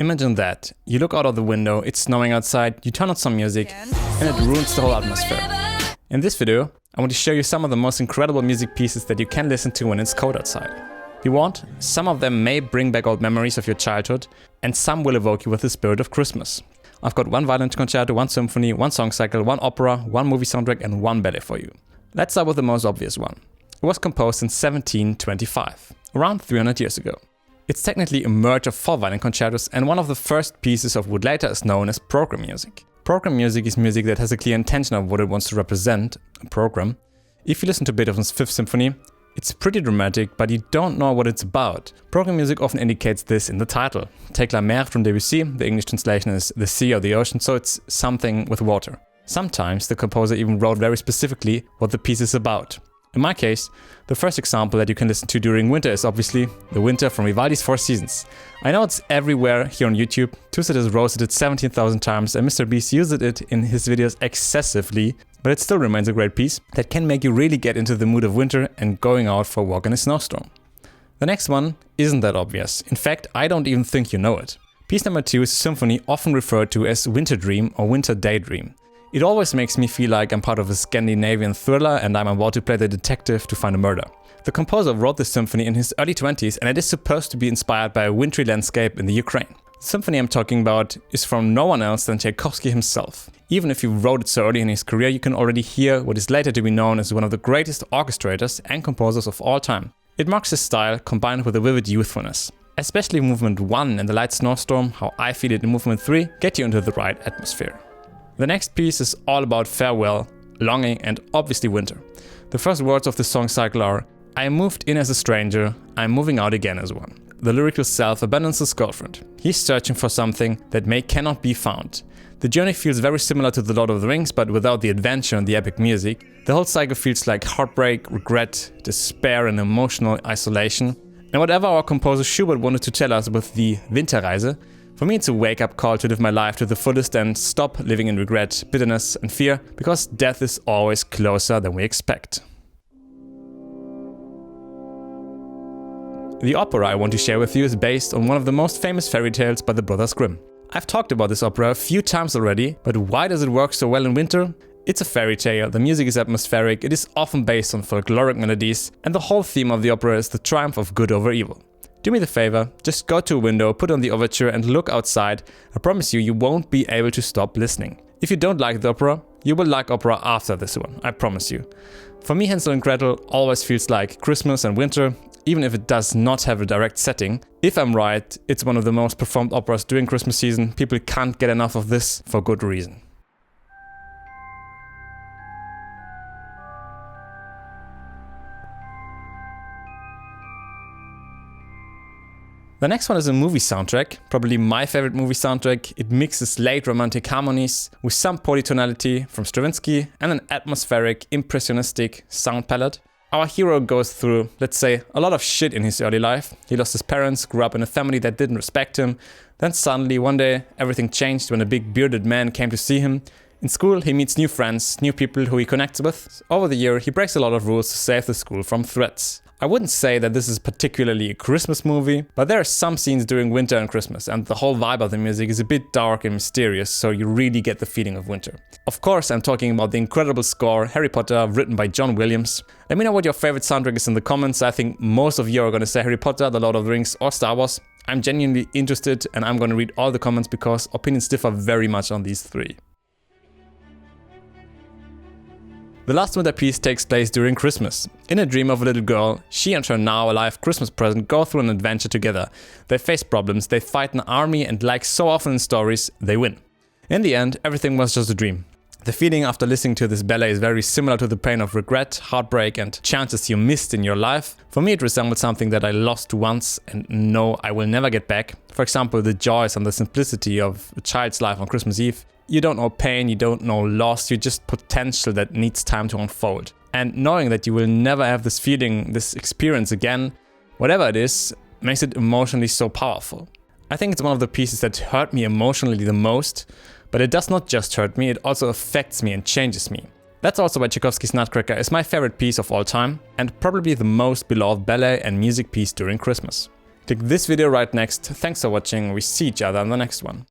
Imagine that. You look out of the window, it's snowing outside, you turn on some music, and it ruins the whole atmosphere. In this video, I want to show you some of the most incredible music pieces that you can listen to when it's cold outside. If you want, some of them may bring back old memories of your childhood, and some will evoke you with the spirit of Christmas. I've got one violin concerto, one symphony, one song cycle, one opera, one movie soundtrack, and one ballet for you. Let's start with the most obvious one. It was composed in 1725, around 300 years ago. It's technically a merge of 4 violin concertos and one of the first pieces of what later is known as program music. Program music is music that has a clear intention of what it wants to represent, a program. If you listen to Beethoven's Fifth Symphony, it's pretty dramatic, but you don't know what it's about. Program music often indicates this in the title. Take La Mer from Debussy, the English translation is the sea or the ocean, so it's something with water. Sometimes the composer even wrote very specifically what the piece is about. In my case, the first example that you can listen to during winter is obviously The Winter from Vivaldi's Four Seasons. I know it's everywhere here on YouTube, Tuset has roasted it 17,000 times and Mr. Beast used it in his videos excessively, but it still remains a great piece that can make you really get into the mood of winter and going out for a walk in a snowstorm. The next one isn't that obvious. In fact, I don't even think you know it. Piece number 2 is a symphony often referred to as Winter Dream or Winter Daydream. It always makes me feel like I'm part of a Scandinavian thriller and I'm about to play the detective to find a murder. The composer wrote this symphony in his early 20s and it is supposed to be inspired by a wintry landscape in the Ukraine. The symphony I'm talking about is from no one else than Tchaikovsky himself. Even if he wrote it so early in his career, you can already hear what is later to be known as one of the greatest orchestrators and composers of all time. It marks his style combined with a vivid youthfulness. Especially movement 1 and the light snowstorm, how I feel it in movement 3, get you into the right atmosphere. The next piece is all about farewell, longing and obviously winter. The first words of the song cycle are, I moved in as a stranger, I'm moving out again as one. The lyrical self abandons his girlfriend. He's searching for something that cannot be found. The journey feels very similar to The Lord of the Rings, but without the adventure and the epic music. The whole cycle feels like heartbreak, regret, despair and emotional isolation. And whatever our composer Schubert wanted to tell us with the Winterreise, for me it's a wake-up call to live my life to the fullest and stop living in regret, bitterness and fear, because death is always closer than we expect. The opera I want to share with you is based on one of the most famous fairy tales by the Brothers Grimm. I've talked about this opera a few times already, but why does it work so well in winter? It's a fairy tale, the music is atmospheric, it is often based on folkloric melodies, and the whole theme of the opera is the triumph of good over evil. Do me the favor, just go to a window, put on the overture and look outside. I promise you won't be able to stop listening. If you don't like the opera, you will like opera after this one, I promise you. For me, Hänsel and Gretel always feels like Christmas and winter, even if it does not have a direct setting. If I'm right, it's one of the most performed operas during Christmas season. People can't get enough of this for good reason. The next one is a movie soundtrack, probably my favorite movie soundtrack. It mixes late romantic harmonies with some polytonality from Stravinsky and an atmospheric, impressionistic sound palette. Our hero goes through, let's say, a lot of shit in his early life. He lost his parents, grew up in a family that didn't respect him. Then suddenly, one day, everything changed when a big bearded man came to see him. In school, he meets new friends, new people who he connects with. Over the year, he breaks a lot of rules to save the school from threats. I wouldn't say that this is particularly a Christmas movie, but there are some scenes during winter and Christmas, and the whole vibe of the music is a bit dark and mysterious, so you really get the feeling of winter. Of course, I'm talking about the incredible score, Harry Potter, written by John Williams. Let me know what your favorite soundtrack is in the comments. I think most of you are gonna say Harry Potter, The Lord of the Rings, or Star Wars. I'm genuinely interested, and I'm gonna read all the comments because opinions differ very much on these three. The last winter piece takes place during Christmas. In a dream of a little girl, she and her now alive Christmas present go through an adventure together. They face problems, they fight an army, and like so often in stories, they win. In the end, everything was just a dream. The feeling after listening to this ballet is very similar to the pain of regret, heartbreak and chances you missed in your life. For me it resembles something that I lost once and know I will never get back. For example, the joys and the simplicity of a child's life on Christmas Eve. You don't know pain, you don't know loss, you just potential that needs time to unfold. And knowing that you will never have this feeling, this experience again, whatever it is, makes it emotionally so powerful. I think it's one of the pieces that hurt me emotionally the most, but it does not just hurt me, it also affects me and changes me. That's also why Tchaikovsky's Nutcracker is my favorite piece of all time, and probably the most beloved ballet and music piece during Christmas. Click this video right next. Thanks for watching. We see each other in the next one.